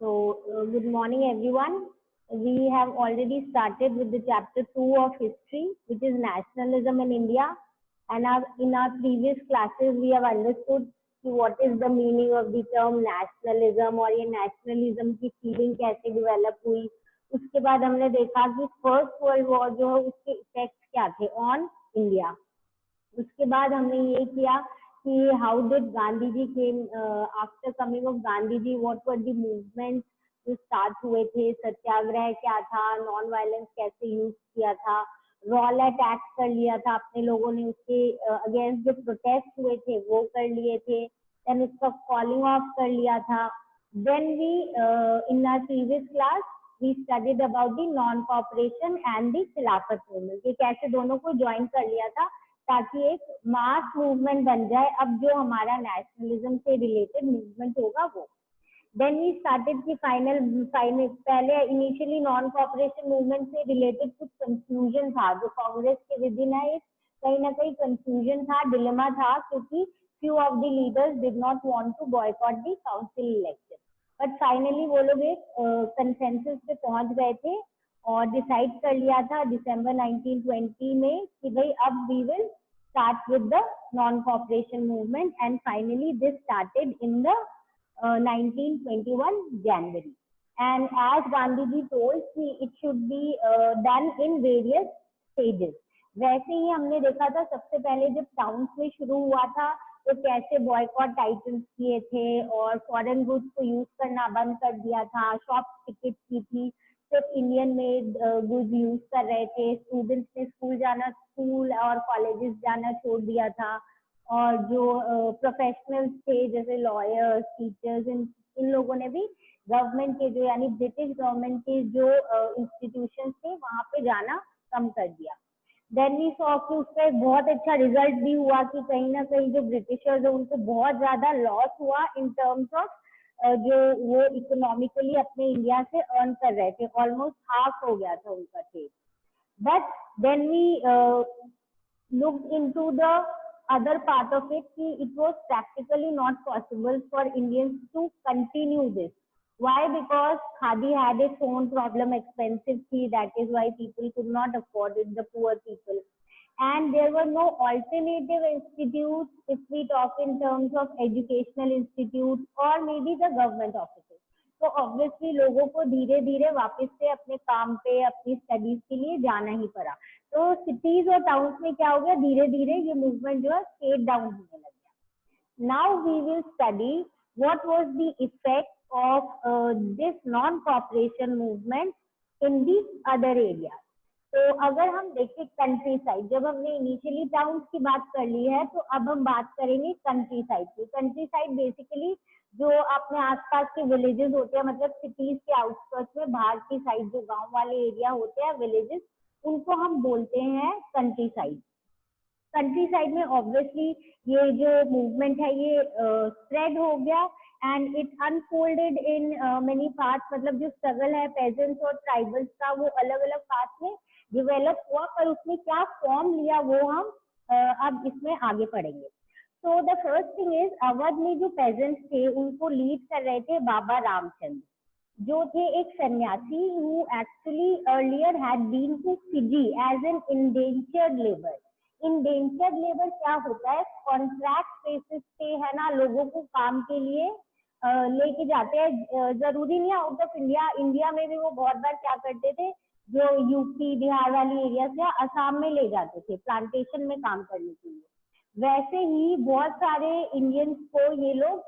Good morning, everyone. We have already started with the chapter 2 of history, which is nationalism in India. And in our previous classes, we have understood what is the meaning of the term nationalism और ये nationalism की feeling कैसे develop हुई. उसके बाद हमने देखा कि फर्स्ट वर्ल्ड वॉर जो है उसके इफेक्ट्स क्या थे ऑन इंडिया. उसके बाद हमने ये किया कि how did Gandhi ji came after coming of Gandhi ji what were the movement जो स्टार्ट हुए थे, सत्याग्रह क्या था, नॉन वायलेंस कैसे यूज किया था, रॉल अटैक कर लिया था अपने लोगों ने, उसके अगेंस्ट जो प्रोटेस्ट हुए थे वो कर लिए थे, देन उसका कॉलिंग ऑफ कर लिया था. Then we in our previous class we studied about the non cooperation and the Khilafat movement, ये कैसे दोनों को ज्वाइन कर लिया था ताकि एक मास मूवमेंट बन जाए. अब जो हमारा नेशनलिज्म से रिलेटेड मूवमेंट होगा वो. देन वी स्टार्टेड की फाइनल पहले इनिशियली नॉन कॉपरेशन मूवमेंट से रिलेटेड कुछ कंफ्यूजन था जो कांग्रेस के विद इन है, कहीं ना कहीं कंफ्यूजन था, डिलेमा था, क्योंकि few of the leaders did not want to boycott the council election. But finally वो लोग एक कंसेंसस पे पहुंच गए थे और डिसाइड कर लिया था दिसंबर 1920 में कि भाई अब we will start with the non-cooperation movement, and finally this started in the 1921 January. And as Gandhi told, it should be done in various stages. वैसे ही हमने देखा था सबसे पहले जब टाउन्स में शुरू हुआ था तो कैसे बॉयकॉट टाइटल्स किए थे और फॉरेन गुड्स को यूज करना बंद कर दिया था, शॉप टिकट की थी, सिर्फ इंडियन मेड गुड्स यूज कर रहे थे, स्टूडेंट्स ने स्कूल और कॉलेजेस जाना छोड़ दिया था, और जो प्रोफेशनल्स थे जैसे लॉयर्स, टीचर्स, इन लोगों ने भी गवर्नमेंट के जो यानी ब्रिटिश गवर्नमेंट के जो इंस्टीट्यूशंस थे वहां पे जाना कम कर दिया. देन वी सॉ कि उसका एक बहुत अच्छा रिजल्ट भी हुआ कि कहीं ना कहीं जो ब्रिटिशर्स है उनको बहुत ज्यादा लॉस हुआ इन टर्म्स ऑफ जो वो इकोनॉमिकली अपने इंडिया से अर्न कर रहे थे, ऑलमोस्ट हाफ हो गया था उनका trade. But then we looked into the other part of it कि it was practically not possible for Indians to continue this. Why? Because khadi had its own problem, expensive थी, that is why people could not afford it, the poor people. And there were no alternative institutes if we talk in terms of educational institutes or maybe the government offices. तो obviously लोगों को धीरे धीरे वापस से अपने काम पे अपनी स्टडीज के लिए जाना ही पड़ा. तो सिटीज और टाउन्स में क्या हो गया, धीरे धीरे ये मूवमेंट जो है स्टेट डाउन होने लग गया. Now we will study what was the effect of this non cooperation movement in the other area. तो अगर हम देखें कंट्री साइड, जब हमने इनिशियली टाउन्स की बात कर ली है तो अब हम बात करेंगे कंट्री साइड की. कंट्री साइड बेसिकली जो अपने आसपास के विलेजेस होते हैं, मतलब सिटीज के आउटस्कर्ट्स में बाहर की साइड जो गांव वाले एरिया होते हैं, विलेजेस, उनको हम बोलते हैं कंट्री साइड. कंट्री साइड में ऑब्वियसली ये जो मूवमेंट है ये स्प्रेड हो गया and it unfolded in many parts. मतलब जो स्ट्रगल है पेजेंट्स और ट्राइबल्स का वो अलग अलग पार्ट्स में डेवलप हुआ, पर उसने क्या फॉर्म लिया वो हम अब इसमें आगे पढ़ेंगे. तो the first thing is, Awadh में जो पेजेंट्स थे उनको लीड कर रहे थे बाबा रामचंद्र, जो थे एक सन्यासी who actually earlier had been to Fiji as an indentured labour. Indentured labour क्या होता है, कॉन्ट्रैक्ट बेसिस पे है ना, लोगों को काम के लिए लेके जाते हैं, जरूरी नहीं आउट ऑफ इंडिया, इंडिया में भी वो बहुत बार क्या करते थे, जो यूपी बिहार वाली एरिया से असम में ले जाते थे प्लांटेशन में काम करने के लिए. वैसे ही बहुत सारे इंडियंस को ये लोग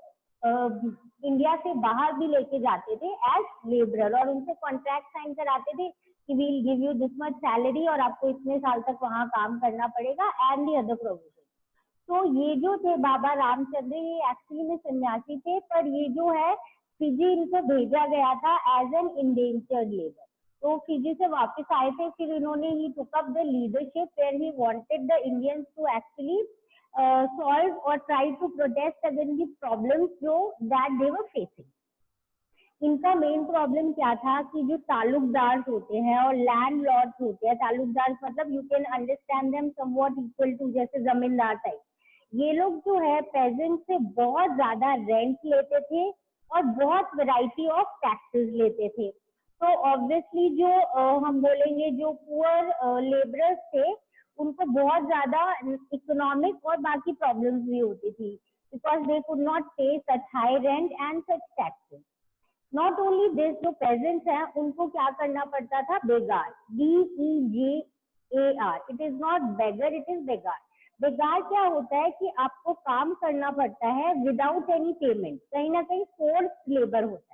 इंडिया से बाहर भी लेके जाते थे एज लेबरर, और उनसे कॉन्ट्रैक्ट साइन कराते थे कि we will give you this much salary और आपको इतने साल तक वहां काम करना पड़ेगा एंड दी अदर प्रोविजन. तो ये जो थे बाबा रामचंद्र, ये एक्चुअली में सन्यासी थे, पर ये जो है फिजी इनको भेजा गया था एज एन इंडेंचर्ड लेबर. तो फिजी से वापस आए थे, फिर इन्होंने ही took up the leadership where he wanted the Indians to actually solve or try to protest against the problems जो that they were facing. इनका मेन प्रॉब्लम क्या था कि जो तालुकदार होते हैं और लैंड लॉर्ड्स होते हैं, तालुकदार मतलब you can understand them somewhat equal to जैसे जमींदार टाइप, ये लोग जो है पेजेंट से बहुत ज्यादा रेंट लेते थे और बहुत वैरायटी ऑफ टैक्सेस लेते थे। तो ऑब्वियसली जो हम बोलेंगे जो पुअर लेबरर्स थे उनको बहुत ज्यादा इकोनॉमिक और बाकी प्रॉब्लम्स भी होती थी, because they could not pay such high rent and such taxes. Not only this, जो पेजेंट्स हैं उनको क्या करना पड़ता था, begar, BEGAR, it is not beggar, it is begar. Begar क्या होता है कि आपको काम करना पड़ता है विदाउट एनी पेमेंट, कहीं ना कहीं फोर्स लेबर होता है।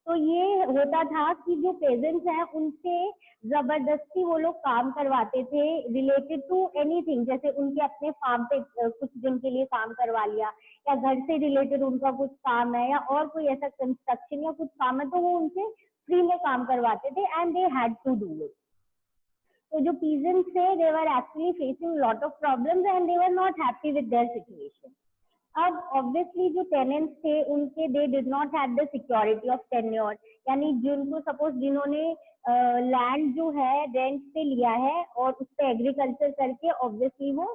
तो ये होता था कि जो पेजेंट्स हैं उनसे जबरदस्ती वो लोग काम करवाते थे रिलेटेड टू एनीथिंग, जैसे उनके अपने फार्म पे कुछ दिन के लिए काम करवा लिया, या घर से रिलेटेड उनका कुछ काम है, या और कोई ऐसा कंस्ट्रक्शन या कुछ काम है, तो वो उनसे फ्री में काम करवाते थे and they had to do it. तो जो peasants थे they were actually facing lot of problems and they were not happy with their situation. अब ऑब्वियसली जो टेनेंट्स थे उनके they did not have the security of tenure, यानी जिनको suppose जिन्होंने लैंड जो है रेंट पे लिया है और उस पर एग्रीकल्चर करके ऑब्वियसली वो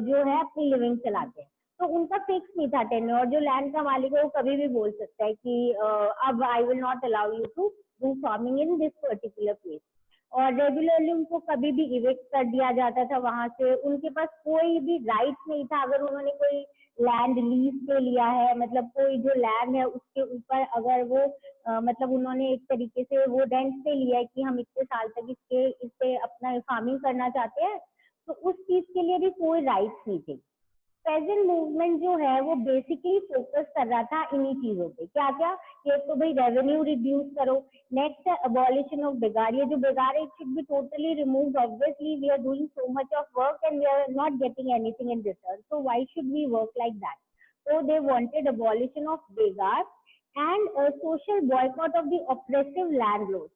जो है अपनी लिविंग चलाते हैं, तो उनका फिक्स नहीं था टेन्योर। जो लैंड का मालिक है वो कभी भी बोल सकता है कि अब I will not allow you to do farming in this particular place, और रेगुलरली उनको कभी भी इविक्ट कर दिया जाता था वहां से। उनके पास कोई भी राइट नहीं था, अगर उन्होंने कोई लैंड लीज पे लिया है, मतलब कोई जो लैंड है उसके ऊपर अगर वो मतलब उन्होंने एक तरीके से वो रेंट पे लिया है कि हम इतने साल तक इस पे अपना फार्मिंग करना चाहते हैं, तो उस चीज के लिए भी कोई राइट्स नहीं थे। पेजेंट मूवमेंट जो है वो बेसिकली फोकस कर रहा था इन्हीं चीजों पे, क्या क्या, ये तो भाई रेवेन्यू रिड्यूस करो, नेक्स्ट है अबॉलिशन ऑफ बेगार, ये जो बेगार है it should be totally removed, obviously we are doing so much of work and we are not getting anything in return, so why should we work like that. So they wanted abolition of begar and social boycott of the oppressive landlords.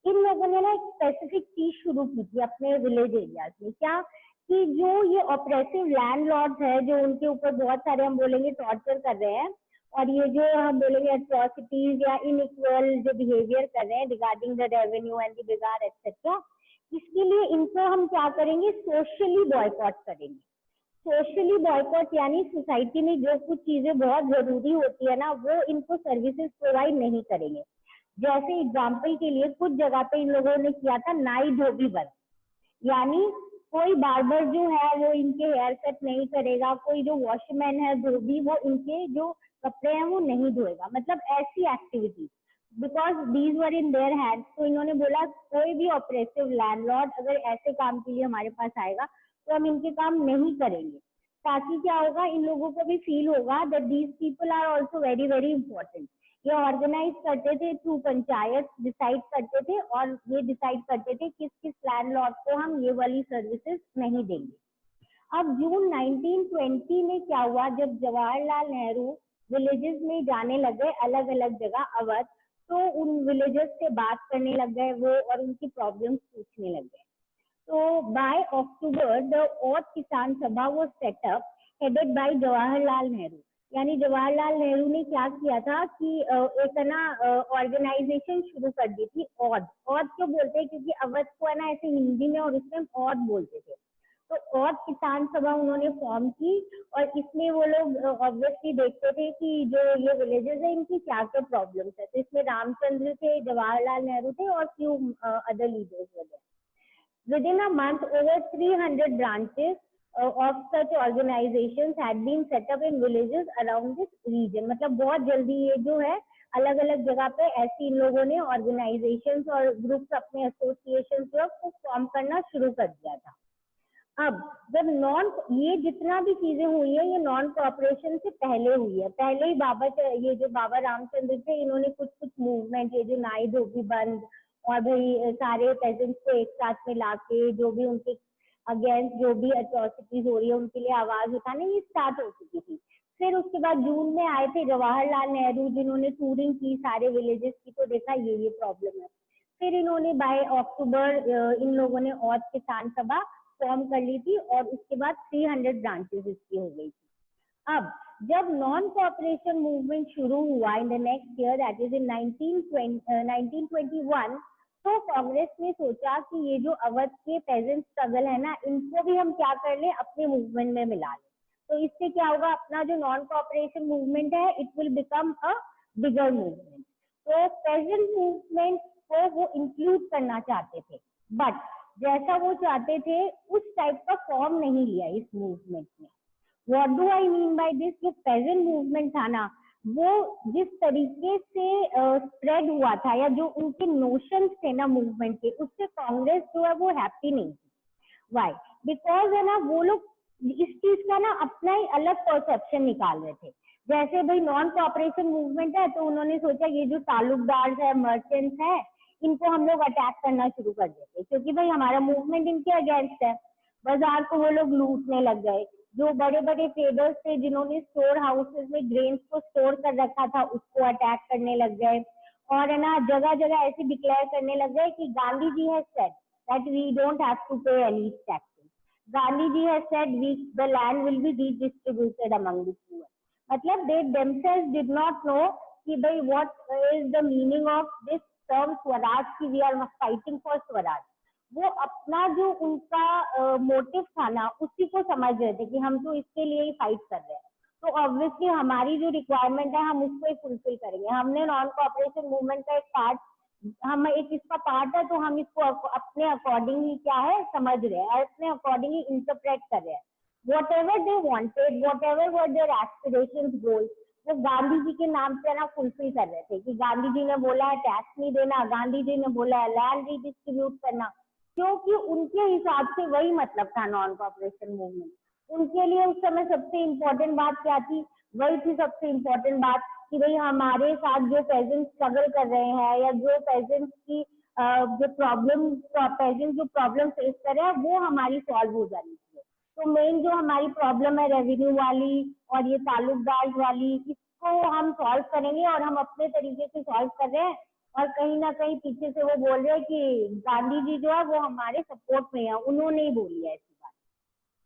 इन लोगों ने ना एक specific चीज शुरू की थी अपने village areas में, क्या कि जो ये ऑपरेसिव लैंडलॉर्ड्स है जो उनके ऊपर बहुत सारे हम बोलेंगे टॉर्चर कर रहे हैं, और ये जो हम बोलेंगे एट्रोसिटीज या इनइक्वल जो बिहेवियर कर रहे हैं regarding the revenue and the बेगार एक्सेट्रा, इसके लिए इनको हम क्या करेंगे, सोशली बॉयकॉट करेंगे। सोशली बॉयकॉट यानी सोसाइटी में जो कुछ चीजें बहुत जरूरी होती है ना वो इनको सर्विसेज प्रोवाइड नहीं करेंगे। जैसे एग्जाम्पल के लिए कुछ जगह पे इन लोगों ने किया था नाई धोबी बंद, यानी कोई बार्बर जो है वो इनके हेयर कट नहीं करेगा, कोई जो वॉशमैन है धोबी वो इनके जो कपड़े हैं वो नहीं धोएगा, मतलब ऐसी activity, because these were in their hands. तो इन्होंने बोला कोई भी ऑपरेसिव लैंडलॉर्ड अगर ऐसे काम के लिए हमारे पास आएगा तो हम इनके काम नहीं करेंगे, ताकि क्या होगा, इन लोगों को भी फील होगा that these people are also very very important. ये ऑर्गेनाइज करते थे थ्रू पंचायत, डिसाइड करते थे और ये डिसाइड करते थे किस किस लैंडलॉर्ड को हम ये वाली सर्विसेज नहीं देंगे। अब जून 1920 में क्या हुआ, जब जवाहरलाल नेहरू विलेजेस में जाने लगे अलग अलग जगह अवध, तो उन विलेजर्स से बात करने लग गए वो और उनकी प्रॉब्लम्स पूछने लग गए। तो बाय अक्टूबर द औध किसान सभा वो setup headed by Jawaharlal Nehru, यानी जवाहरलाल नेहरू ने क्या किया था कि एक ना ऑर्गेनाइजेशन शुरू कर दी थी। औध, औध क्यों बोलते हैं, क्योंकि अवध को है ना ऐसे हिंदी में और उसमें औध बोलते थे। तो औध किसान सभा उन्होंने फॉर्म की और इसमें वो लोग ऑब्वियसली देखते थे कि जो ये विलेजेस है इनकी क्या क्या प्रॉब्लम्स है। तो इसमें रामचंद्र थे, जवाहरलाल नेहरू थे और फ्यू अदर लीडर्स वगैरह। Within a month, over 300 branches of such organizations had been set up in villages around this region. मतलब बहुत जल्दी ये जो है अलग अलग जगह पे ऐसी इन लोगों ने ऑर्गेनाइजेशंस और ग्रुप्स अपने एसोसिएशन जो फॉर्म करना शुरू कर दिया था। अब जब ये जितना भी चीजें हुई है ये नॉन कॉपरेशन से पहले हुई है। पहले ही ये जो बाबा रामचंद्र थे इन्होंने कुछ कुछ मूवमेंट, ये जो नाई धोबी बंद और भाई सारे पेजेंट्स को एक साथ में लाके जो भी उनके अगेंस्ट जो भी अट्रॉसिटीज हो रही है उनके लिए आवाज उठाने ये स्टार्ट हो चुकी थी। फिर उसके बाद जून में आए थे जवाहरलाल नेहरू जिन्होंने टूरिंग की सारे विलेजेस की, तो देखा ये प्रॉब्लम है। फिर इन्होंने बाय अक्टूबर इन लोगों ने औध किसान सभा फॉर्म कर ली थी और उसके बाद 300 ब्रांचेस इसकी हो गई थी। अब जब नॉन कॉपरेशन मूवमेंट शुरू हुआ in the next year, that is in 1921, तो कांग्रेस ने सोचा कि ये जो अवध के पेजेंट स्ट्रगल है ना इनको भी हम क्या कर लें, अपने मूवमेंट में मिला लें। तो इससे क्या होगा, अपना जो नॉन कॉपरेशन मूवमेंट है it will become a bigger movement. तो पेजेंट मूवमेंट को वो इंक्लूड करना चाहते थे, बट जैसा वो चाहते थे उस टाइप का फॉर्म नहीं लिया इस मूवमेंट ने। What do I mean by this, जो पेजेंट मूवमेंट था ना, वो जिस तरीके से स्प्रेड हुआ था या जो उनके नोशंस थे ना मूवमेंट के, उससे कांग्रेस जो है वो हैप्पी नहीं थी। वाई? बिकॉज है ना, वो लोग इस चीज का ना अपना ही अलग परसेप्शन निकाल रहे थे। जैसे भाई नॉन कॉपरेशन मूवमेंट है, तो उन्होंने सोचा ये जो ताल्लुकदार है, मर्चेंट्स है, इनको हम लोग अटैक करना शुरू कर देते, क्योंकि भाई हमारा मूवमेंट इनके अगेंस्ट है। बाजार को वो लोग लूटने लग गए। जो बड़े बड़े ट्रेडर्स थे जिन्होंने स्टोर हाउसेस में ग्रेन्स को स्टोर कर रखा था, उसको अटैक करने लग गए। और है ना, जगह जगह ऐसे डिक्लेयर करने लग गए कि Gandhi ji has said that we don't have to pay any taxes. Gandhi ji has said the land will be redistributed among the poor। मतलब they themselves did not know कि भाई what is the meaning of this term Swaraj, कि we are fighting for Swaraj. वो अपना जो उनका motive था ना, उसी को समझ रहे थे कि हम तो इसके लिए ही फाइट कर रहे हैं, तो ऑब्वियसली हमारी जो रिक्वायरमेंट है हम उसको ही फुलफिल करेंगे। हमने नॉन कॉपरेशन मूवमेंट का एक पार्ट, हम एक इसका पार्ट है, तो हम इसको अपने अकॉर्डिंग ही क्या है समझ रहे हैं, अपने अकॉर्डिंग ही इंटरप्रेट कर रहे हैं। whatever they wanted, whatever were their aspirations, goals, वो गांधी जी के नाम पे ना फुलफिल कर रहे थे कि गांधी जी ने बोला है टैक्स नहीं देना, गांधी जी ने बोला है लैंड रीडिस्ट्रीब्यूट करना, क्योंकि उनके हिसाब से वही मतलब था नॉन कॉपरेशन मूवमेंट। उनके लिए उस समय सबसे इम्पोर्टेंट बात क्या थी? वही थी सबसे इम्पोर्टेंट बात कि भाई हमारे साथ जो पेजेंट्स स्ट्रगल कर रहे हैं, या जो पेजेंट्स की जो पेजेंट्स जो प्रॉब्लम फेस कर रहे हैं, वो हमारी सॉल्व हो जानी चाहिए। तो मेन जो हमारी प्रॉब्लम है रेवेन्यू वाली और ये ताल्लुकदार वाली, इसको हम सॉल्व करेंगे, और हम अपने तरीके से सॉल्व कर रहे हैं। और कहीं ना कहीं पीछे से वो बोल रहे हैं कि गांधी जी जो है वो हमारे सपोर्ट में है, उन्होंने ही बोली है ऐसी बात।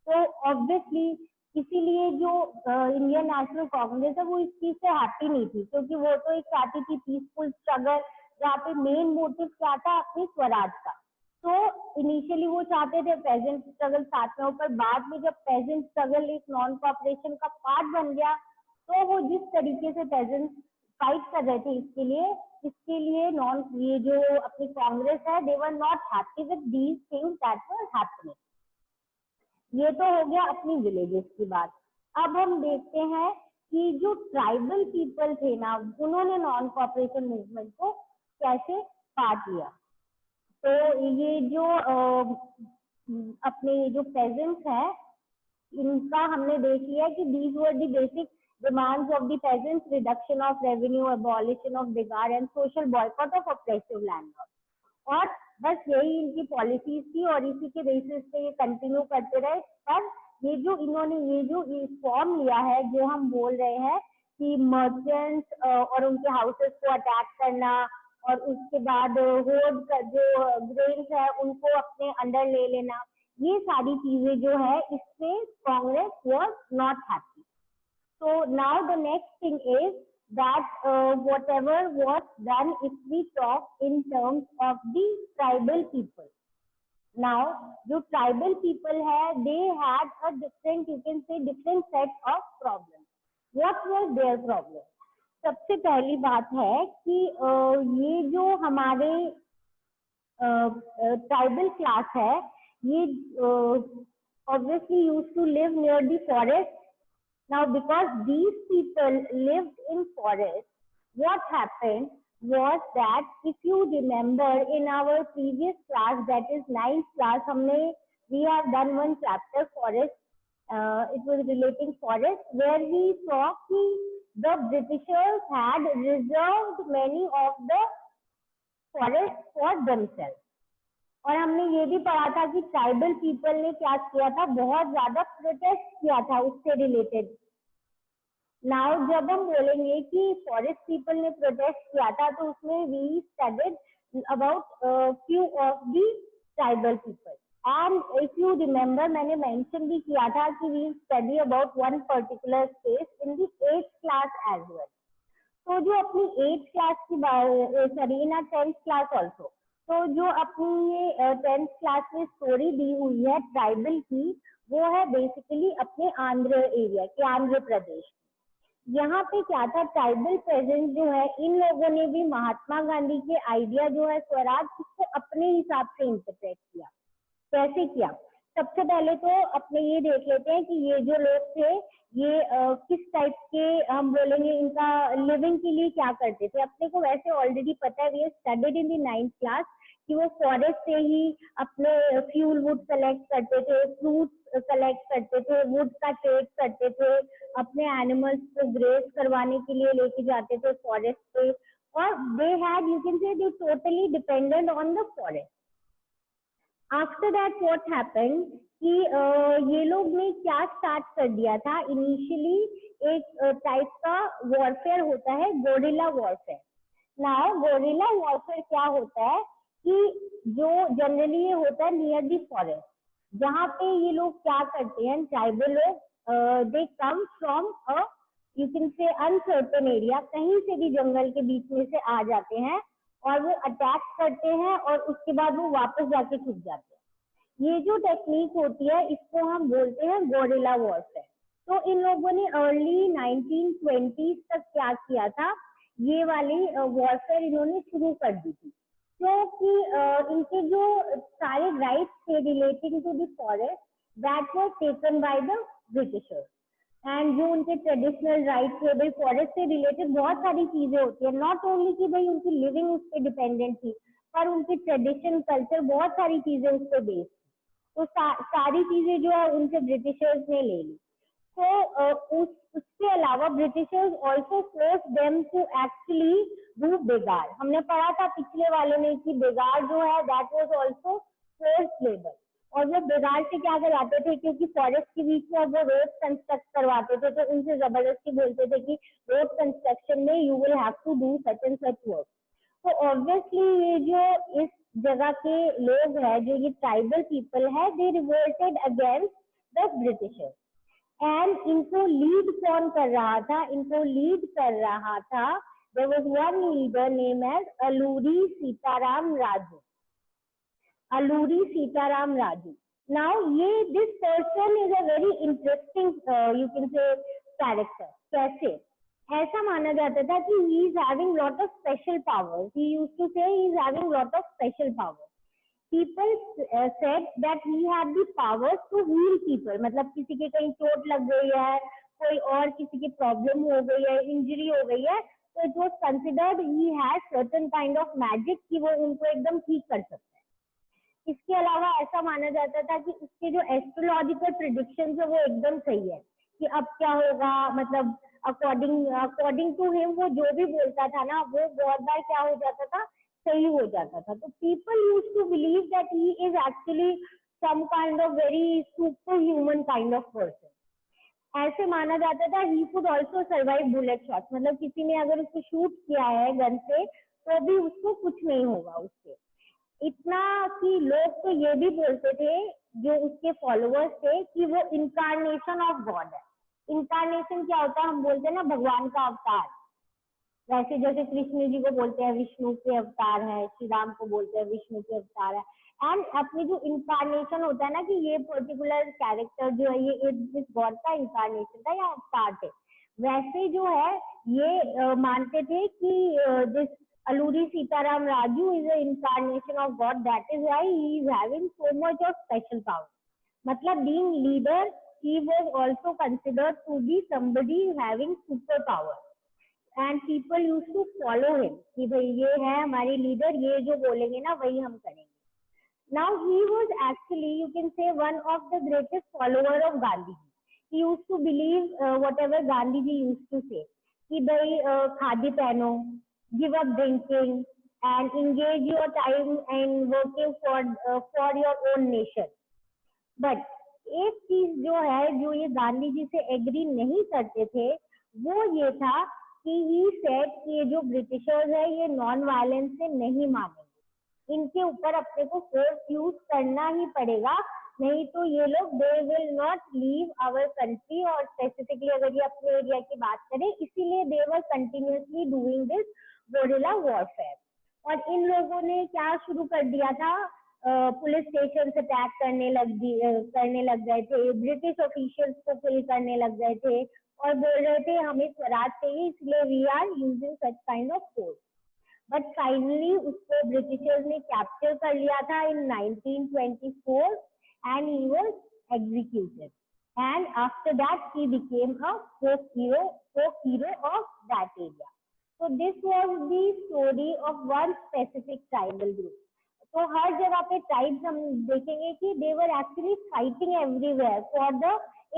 तो ऑब्वियसली इसीलिए जो इंडियन नेशनल कांग्रेस है वो इस चीज से हैप्पी नहीं थी, क्योंकि वो तो एक चाहती थी पीसफुल स्ट्रगल, जहाँ पे मेन मोटिव क्या था अपनी स्वराज का। तो इनिशियली वो चाहते थे पेजेंट स्ट्रगल साथ में, ऊपर बाद में जब पेजेंट स्ट्रगल एक नॉन कॉपरेशन का पार्ट बन गया, तो वो जिस तरीके से पेजेंट फाइट कर रहे थे इसके लिए नॉन ये जो अपनी कांग्रेस है, they were not happy with these things that were happening. ये तो हो गया अपनी विलेजेस की बात। अब हम देखते हैं कि जो ट्राइबल पीपल थे ना, उन्होंने नॉन कॉपरेशन मूवमेंट को कैसे पार्ट लिया। तो ये जो अपने जो पेजेंट्स हैं, इनका हमने देख लिया कि these were the basic demands of the peasants: reduction of revenue, abolition of बिगाड़ and social boycott of oppressive landlord. और बस यही इनकी पॉलिसीज थी, और इसी के बेसिस पे ये कंटिन्यू करते रहे। पर ये जो इन्होंने ये जो फॉर्म लिया है, जो हम बोल रहे हैं कि मर्चेंट्स और उनके हाउसेस को अटैक करना, और उसके बाद होर्ड जो ग्रेन्स है उनको अपने अंडर ले लेना, ये सारी चीजें जो है इससे Congress was not happy. So now the next thing is that whatever was done, if we talk in terms of the tribal people. Now, जो tribal people है, they had a different, you can say, different set of problems. What was their problem? सबसे पहली बात है कि ये जो हमारे ट्राइबल क्लास है, ये obviously used to live near the forest. Now, because these people lived in forest, what happened was that, if you remember in our previous class, that is 9th class, we have done one chapter, forest. It was relating forest, where we saw that the Britishers had reserved many of the forests for themselves. और हमने ये भी पढ़ा था कि tribal people ने क्या किया था, बहुत ज्यादा प्रोटेस्ट किया था उससे रिलेटेड। नाउ जब हम बोलेंगे कि फॉरेस्ट पीपल ने प्रोटेस्ट किया था, तो उसमें we studied about few of the tribal people. And if you remember, मैंने मेंशन भी किया था कि we study about one particular space in the 8th class as well. तो जो अपनी 8th क्लास की सॉरी इन 10th क्लास ऑल्सो, तो जो अपनी ये 10th क्लास में स्टोरी दी हुई है ट्राइबल की, वो है बेसिकली अपने आंध्र एरिया के, आंध्र प्रदेश। यहाँ पे क्या था, ट्राइबल प्रेजेंस जो है, इन लोगों ने भी महात्मा गांधी के आइडिया जो है स्वराज, इसको अपने हिसाब से इंटरप्रेट किया। कैसे किया? सबसे पहले तो अपने ये देख लेते हैं कि ये जो लोग थे ये किस टाइप के, हम बोलेंगे इनका लिविंग के लिए क्या करते थे। अपने को वैसे ऑलरेडी पता है, we have studied in the 9th class, कि वो फॉरेस्ट से ही अपने फ्यूल वुड कलेक्ट करते थे, फ्रूट्स कलेक्ट करते थे, वुड का ट्रेड करते थे, अपने एनिमल्स को ग्रेस करवाने के लिए लेके जाते थे फॉरेस्ट पे, और दे हैड, यू कैन से, दे totally dependent on the forest. After that what happened कि ये लोग ने क्या स्टार्ट कर दिया था, इनिशियली एक टाइप का वॉरफेयर होता है, guerrilla warfare. Now guerrilla warfare क्या होता है कि जो जनरली ये होता है नियर दी फॉरेस्ट, जहाँ पे ये लोग क्या करते हैं, ट्राइबल लोग, they come from a, you can say, uncertain area, कहीं से भी जंगल के बीच में से आ जाते हैं और वो अटैक करते हैं और उसके बाद वो वापस जाके छुप जाते हैं। ये जो टेक्निक होती है इसको हम बोलते हैं गोरिल्ला वॉरफेयर। तो इन लोगों ने अर्ली 1920s तक क्या किया था, ये वाली वॉरफेयर इन्होंने शुरू कर दी थी, क्योंकि इनके जो सारे राइट्स थे relating to the forest, that was taken by the Britishers. And जो उनके ट्रेडिशनल राइट्स थे, भाई फॉरेस्ट से रिलेटेड बहुत सारी चीजें होती है, नॉट ओनली कि भाई उनकी लिविंग उस पर डिपेंडेंट थी, पर उनकी ट्रेडिशन, कल्चर, बहुत सारी चीजें उस पर बेस्ड थी। तो सारी चीजें जो है उनसे ब्रिटिशर्स ने ले ली। तो उसके अलावा Britishers also force them to actually do बेगार। हमने पढ़ा था पिछले वाले में कि बेगार जो है that was also force labour. और वो बेगार से क्या कराते थे, क्योंकि फॉरेस्ट के बीच में वो रोड कंस्ट्रक्ट करवाते थे, तो उनसे जबरदस्ती बोलते थे कि रोड कंस्ट्रक्शन में you will have to do such and such work. तो ऑब्वियसली ये जो इस जगह के लोग हैं, जो ये ट्राइबल पीपल है, they revolted against the Britishers. And इनको लीड कौन कर रहा था, इनको लीड कर रहा था, there was one leader name as Alluri Sitarama Raju. Alluri Sitarama Raju. Now ये this person is a very interesting, you can say, character. कैसे? ऐसा माना जाता था कि he is having lot of special powers. He used to say he is having lot of special powers. People said that he had the powers to heal people. मतलब किसी के कहीं चोट लग गई है, कोई और किसी की प्रॉब्लम हो गई है, इंजरी हो गई है, तो it was considered he has certain kind of magic कि वो उनको एकदम ठीक कर सकता है। इसके अलावा ऐसा माना जाता था कि उसके जो एस्ट्रोलॉजिकल प्रिडिक्शन है वो एकदम सही है कि अब क्या होगा, मतलब अकॉर्डिंग टू हिम वो जो भी बोलता था ना, वो बहुत बार क्या हो जाता था, सही हो जाता था। तो people use to believe that he is actually some kind of very super human kind of person. ऐसे माना जाता था he could also survive bullet shot, मतलब किसी ने अगर उसको शूट किया है गन से तो भी उसको कुछ नहीं होगा उससे। इतना कि लोग तो ये भी बोलते थे, जो उसके फॉलोअर्स थे, कि वो इनकारनेशन ऑफ गॉड है। इनकारनेशन क्या होता है, हम बोलते हैं ना भगवान का अवतार, वैसे जैसे कृष्ण जी को बोलते हैं विष्णु के अवतार है, श्री राम को बोलते हैं विष्णु के अवतार है। एंड अपनी जो इनकारनेशन होता है ना, कि ये पर्टिकुलर कैरेक्टर जो है ये इस गॉड का इनकारनेशन था या अवतार थे, वैसे जो है ये मानते थे कि this Alluri Sitaram Raju is an incarnation of God. That is why he is having so much of special power. मतलब being leader, he was also considered to be somebody having super power. And people used to follow him. कि भाई ये है हमारे leader, ये जो बोलेंगे ना वही हम करेंगे. Now he was actually, you can say, one of the greatest follower of Gandhi. He used to believe whatever Gandhi ji used to say. कि भाई खादी पहनो, give up drinking and engage your time in working for your own nation. But एक चीज जो है, जो ये गांधी जी से एग्री नहीं करते थे, वो ये था कि ही सेड कि ये जो ब्रिटिशर्स है ये नॉन वायलेंस से नहीं मानेंगे, इनके ऊपर अपने को फोर्स यूज करना ही पड़ेगा, नहीं तो ये लोग they will not leave our country. और स्पेसिफिकली अगर ये अपने एरिया की बात करें, इसीलिए they were continuously doing this guerrilla warfare. और इन लोगों ने क्या शुरू कर दिया था, पुलिस स्टेशन से अटैक करने लग गए थे, ब्रिटिश ऑफिशियल्स को किल करने लग गए थे और बोल रहे थे हमें स्वराज चाहिए, इसलिए we are using such kind of force. But finally उसको ब्रिटिशर्स ने कैप्चर कर लिया था in 1924 and he was executed and after that he became a folk hero of that area. So this was the story of one specific tribal group. तो हर जगह पे tribes हम देखेंगे कि they were actually fighting everywhere for the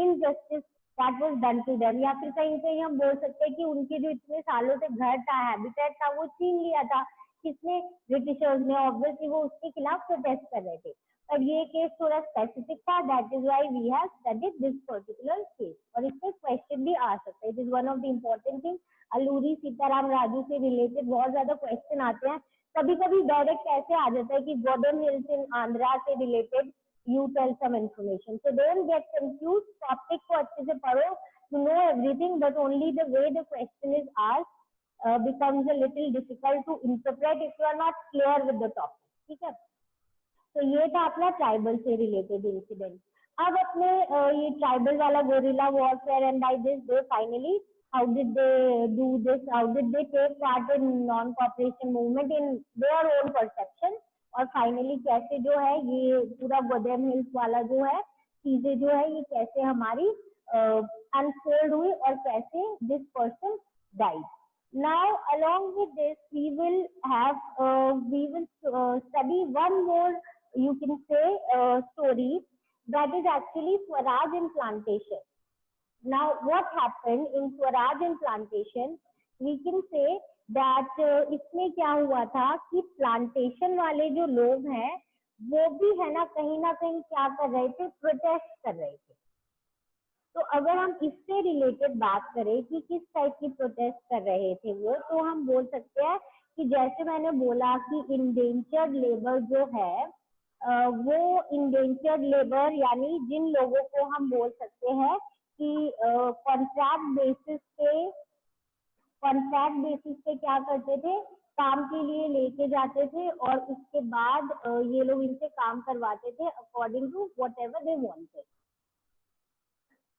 injustice that was done to them, या फिर कहीं कहीं हम बोल सकते हैं कि उनके जो इतने सालों से घर था, हैबिटेट था, वो छीन लिया था किसने, ब्रिटिशर्स ने। ऑब्वियसली वो उसके खिलाफ प्रोटेस्ट कर रहे थे, पर ये केस थोड़ा स्पेसिफिक था, that is why we have studied this particular case. और इसमें क्वेश्चन भी आ सकता है, it is one of the important thing. Alluri Sitarama Raju से रिलेटेड बहुत ज्यादा क्वेश्चन आते हैं, कभी कभी डायरेक्ट ऐसे आ जाता है कि गोडन हिल्स इन आंध्रा से related you tell some information. So don't get confuse, topic को अच्छे से पढ़ो, you know everything, but only the way the question is asked becomes a little difficult to interpret if you are not clear with the topic. ठीक है, तो ये था अपना ट्राइबल से रिलेटेड इंसिडेंट। अब अपने ये ट्राइबल वाला guerrilla warfare and by this they finally how did they do this, how did they take part in non cooperation movement in their own perception, और फाइनली कैसे जो है ये पूरा गोदम हिल्स वाला जो है चीजें जो है ये कैसे हमारी अनफोल्ड हुई और कैसे this person died. Now, along with this, we will study one more, you can say, story that is actually Swaraj in plantation. Now, what happened in Swaraj in plantation? We can say that इसमें क्या हुआ था कि plantation वाले जो लोग हैं वो भी है ना कहीं क्या कर रहे थे, प्रोटेस्ट कर रहे थे। तो अगर हम इससे रिलेटेड बात करें कि किस टाइप की प्रोटेस्ट कर रहे थे वो, तो हम बोल सकते हैं कि जैसे मैंने बोला कि इंडेंचर्ड लेबर जो है वो इंडेंचर्ड लेबर यानी जिन लोगों को हम बोल सकते हैं कि कॉन्ट्रैक्ट बेसिस पे क्या करते थे, काम के लिए लेके जाते थे और उसके बाद ये लोग इनसे काम करवाते थे according to whatever they wanted.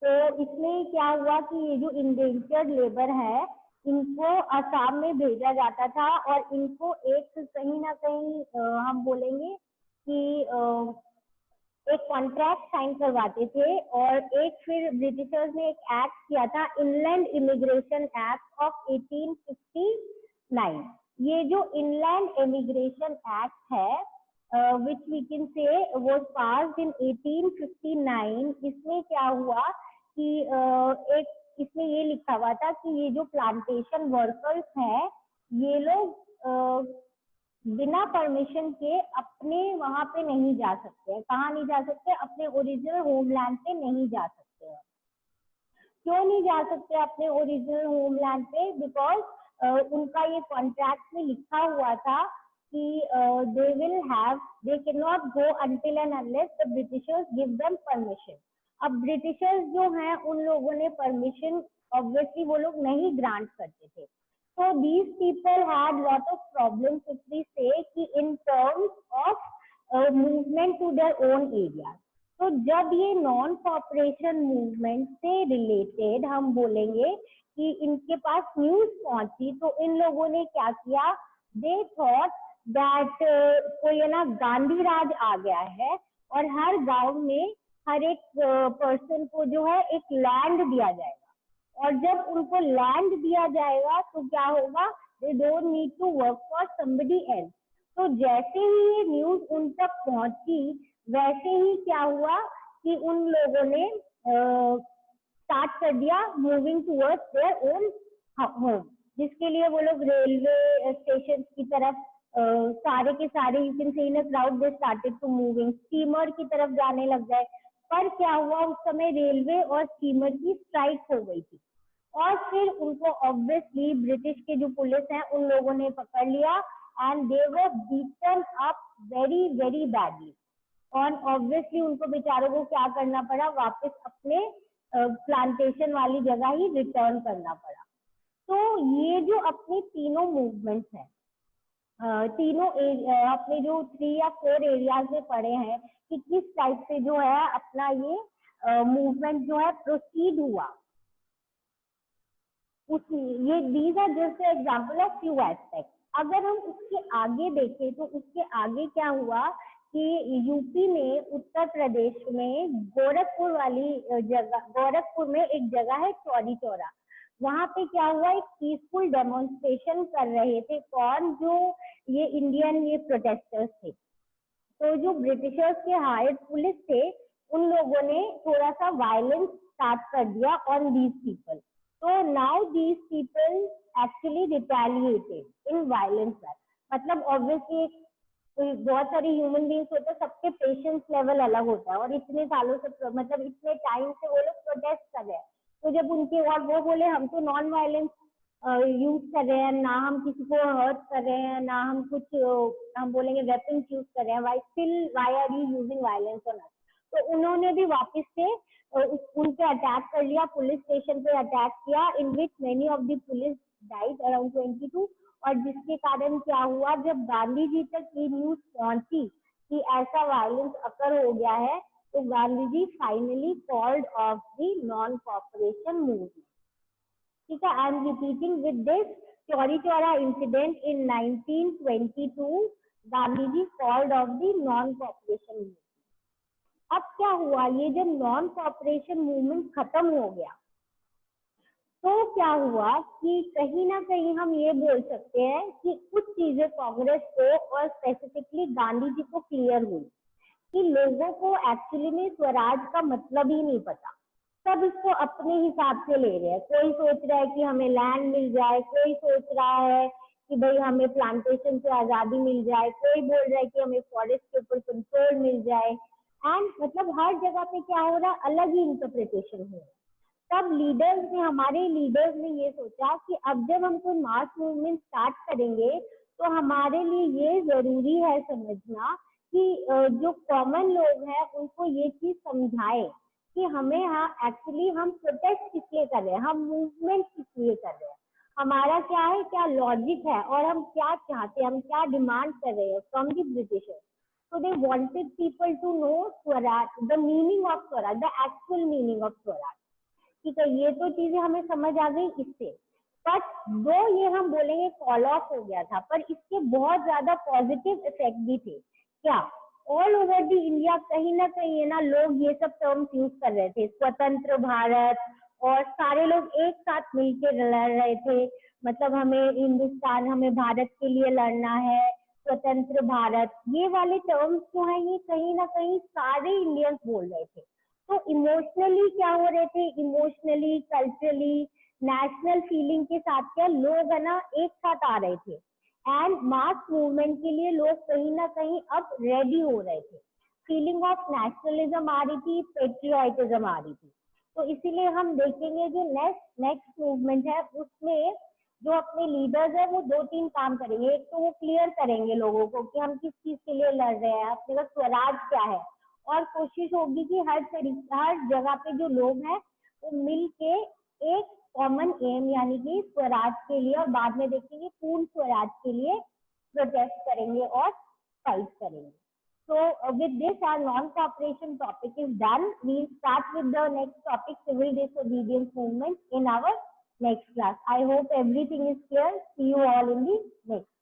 तो इसमें क्या हुआ कि ये जो इंडेंचर्ड लेबर है इनको असम में भेजा जाता था और इनको एक कहीं ना कहीं हम बोलेंगे कि एक कॉन्ट्रैक्ट साइन करवाते थे, और एक फिर ब्रिटिशर्स ने एक एक्ट किया था, इनलैंड इमिग्रेशन एक्ट ऑफ 1859। ये जो इनलैंड इमिग्रेशन एक्ट है which we can say was passed in 1859, इसमें क्या हुआ कि एक इसमें ये लिखा हुआ था कि ये जो प्लांटेशन वर्कर्स हैं ये लोग बिना परमिशन के अपने वहां पे नहीं जा सकते हैं। कहाँ नहीं जा सकते? अपने ओरिजिनल होमलैंड पे नहीं जा सकते हैं। क्यों नहीं जा सकते अपने ओरिजिनल होमलैंड पे? बिकॉज उनका ये कॉन्ट्रैक्ट में लिखा हुआ था कि they cannot go until and unless the Britishers give them permission. अब ब्रिटिशर्स जो हैं उन लोगों ने परमिशन ऑब्वियसली वो लोग नहीं ग्रांट करते थे। So these people had lot of problems if we say कि in terms of movement to their own area. तो जब ये नॉन कॉपरेशन मूवमेंट से रिलेटेड हम बोलेंगे कि इनके पास न्यूज पहुंची, तो इन लोगों ने क्या किया, दे थॉट दैट कोई है ना गांधी राज आ गया है और हर गांव में हर एक पर्सन को जो है एक लैंड दिया जाएगा, और जब उनको लैंड दिया जाएगा तो क्या होगा, they don't need to work for somebody else. तो जैसे ही ये न्यूज उन तक पहुंची वैसे ही क्या हुआ कि उन लोगों ने स्टार्ट कर दिया moving towards their own home, जिसके लिए वो लोग रेलवे स्टेशन की तरफ सारे के सारे you can say in a crowd they started to moving, steamer की तरफ जाने लग गए। पर क्या हुआ, उस समय रेलवे और स्टीमर की स्ट्राइक हो गई थी और फिर उनको ऑब्वियसली ब्रिटिश के जो पुलिस हैं उन लोगों ने पकड़ लिया and they were beaten up very very badly, और ऑब्वियसली उनको बेचारों को क्या करना पड़ा, वापस अपने प्लांटेशन वाली जगह ही रिटर्न करना पड़ा। तो ये जो अपनी तीनों मूवमेंट्स हैं तीनों अपने जो 3 या 4 एरियाज में पढ़े हैं कि किस टाइप से जो है अपना ये मूवमेंट जो है प्रोसीड हुआ। ये these are just example of few aspect. अगर हम उसके आगे देखें तो उसके आगे क्या हुआ कि यूपी में, उत्तर प्रदेश में गोरखपुर वाली जगह, गोरखपुर में एक जगह है चौरी चौरा, वहां पे क्या हुआ, एक पीसफुल डेमोन्स्ट्रेशन कर रहे थे। कौन? जो ये इंडियन ये प्रोटेस्टर्स थे। तो जो ब्रिटिशर्स के हायर्ड पुलिस थे उन लोगों ने थोड़ा सा वायलेंस स्टार्ट कर दिया ऑन दीज पीपल। तो now these people actually retaliated in violence. मतलब ऑब्वियसली बहुत सारी ह्यूमन बींग्स होते हैं, सबके पेशेंस लेवल अलग होता है और इतने सालों से मतलब इतने टाइम से वो लोग प्रोटेस्ट कर रहे हैं। तो जब उनके और वो बोले हम तो नॉन वायलेंस यूज कर रहे हैं, ना हम किसी को हर्ट कर रहे हैं, ना हम कुछ हम बोलेंगे वेपन यूज कर रहे हैं, why are you using violence on us. तो उन्होंने भी वापस से उन पे अटैक कर लिया, पुलिस स्टेशन पे अटैक किया, in which many of the police died, around 22। और जिसके कारण क्या हुआ, जब गांधी जी तक ये न्यूज पहुंची कि ऐसा वायलेंस अकर हो गया है, तो Gandhi ji finally called off the non cooperation movement. ठीक है, I am repeating with this, Chauri Chaura incident in 1922, Gandhi ji called off the non cooperation movement. अब क्या हुआ, ये जब नॉन कॉपरेशन मूवमेंट खत्म हो गया तो क्या हुआ कि कहीं ना कहीं हम ये बोल सकते हैं कि कुछ चीजें कांग्रेस को और स्पेसिफिकली गांधी जी को क्लियर हुई कि लोगों को एक्चुअली में स्वराज का मतलब ही नहीं पता। सब इसको अपने हिसाब से ले रहे हैं। कोई सोच रहा है कि हमें लैंड मिल जाए, कोई सोच रहा है कि भाई हमें प्लांटेशन से आजादी मिल जाए, कोई बोल रहा है कि हमें फॉरेस्ट के ऊपर कंट्रोल मिल जाए। एंड मतलब हर जगह पे क्या हो रहा है, अलग ही इंटरप्रिटेशन हो रहा है। तब लीडर्स ने, हमारे लीडर्स ने ये सोचा कि अब जब हम कोई मास मूवमेंट स्टार्ट करेंगे तो हमारे लिए ये जरूरी है समझना कि जो कॉमन लोग हैं उनको ये चीज समझाए कि हमें एक्चुअली हम प्रोटेस्ट किस लिए कर रहे हैं, हम मूवमेंट किस लिए कर रहे हैं, हमारा क्या है, क्या लॉजिक है और हम क्या चाहते हैं, हम क्या डिमांड कर रहे हैं from the Britishers. So they wanted people to know Swaraj, the meaning of Swaraj, the actual meaning of Swaraj. ठीक है, ये तो चीजें हमें समझ आ गई इससे। बट दो ये हम बोलेंगे कॉल ऑफ हो गया था, पर इसके बहुत ज्यादा पॉजिटिव इफेक्ट भी थे। क्या? ऑल ओवर द इंडिया कहीं ना कहीं है ना, लोग ये सब टर्म्स यूज कर रहे थे, स्वतंत्र भारत, और सारे लोग एक साथ मिलकर लड़ रहे थे। मतलब हमें हिंदुस्तान, हमें भारत के लिए लड़ना है, स्वतंत्र भारत, ये वाले टर्म्स जो है ये कहीं ना कहीं सारे इंडियंस बोल रहे थे। तो इमोशनली क्या हो रहे थे, इमोशनली, कल्चरली, नेशनल फीलिंग के साथ क्या लोग है ना एक साथ आ रहे थे। एंड मास मूवमेंट के लिए लोग कहीं ना कहीं अब रेडी हो रहे थे। फीलिंग ऑफ नेशनलिज्म आ रही थी, पेट्रियाटिज्म आ रही थी। तो इसीलिए हम देखेंगे जो नेक्स्ट मूवमेंट है उसमें जो अपने लीडर्स है वो 2-3 काम करेंगे। एक तो वो क्लियर करेंगे लोगों को कि हम किस चीज के लिए लड़ रहे हैं, अपने पास स्वराज क्या है, और कोशिश होगी कि हर जगह पे जो लोग हैं वो मिल के एक कॉमन एम यानी कि स्वराज के लिए, और बाद में देखेंगे पूर्ण स्वराज के लिए प्रोटेस्ट करेंगे और फाइट करेंगे। So with this our non-cooperation topic is done. We'll start with the next topic, civil disobedience movement, in our next class. I hope everything is clear. See you all in the next.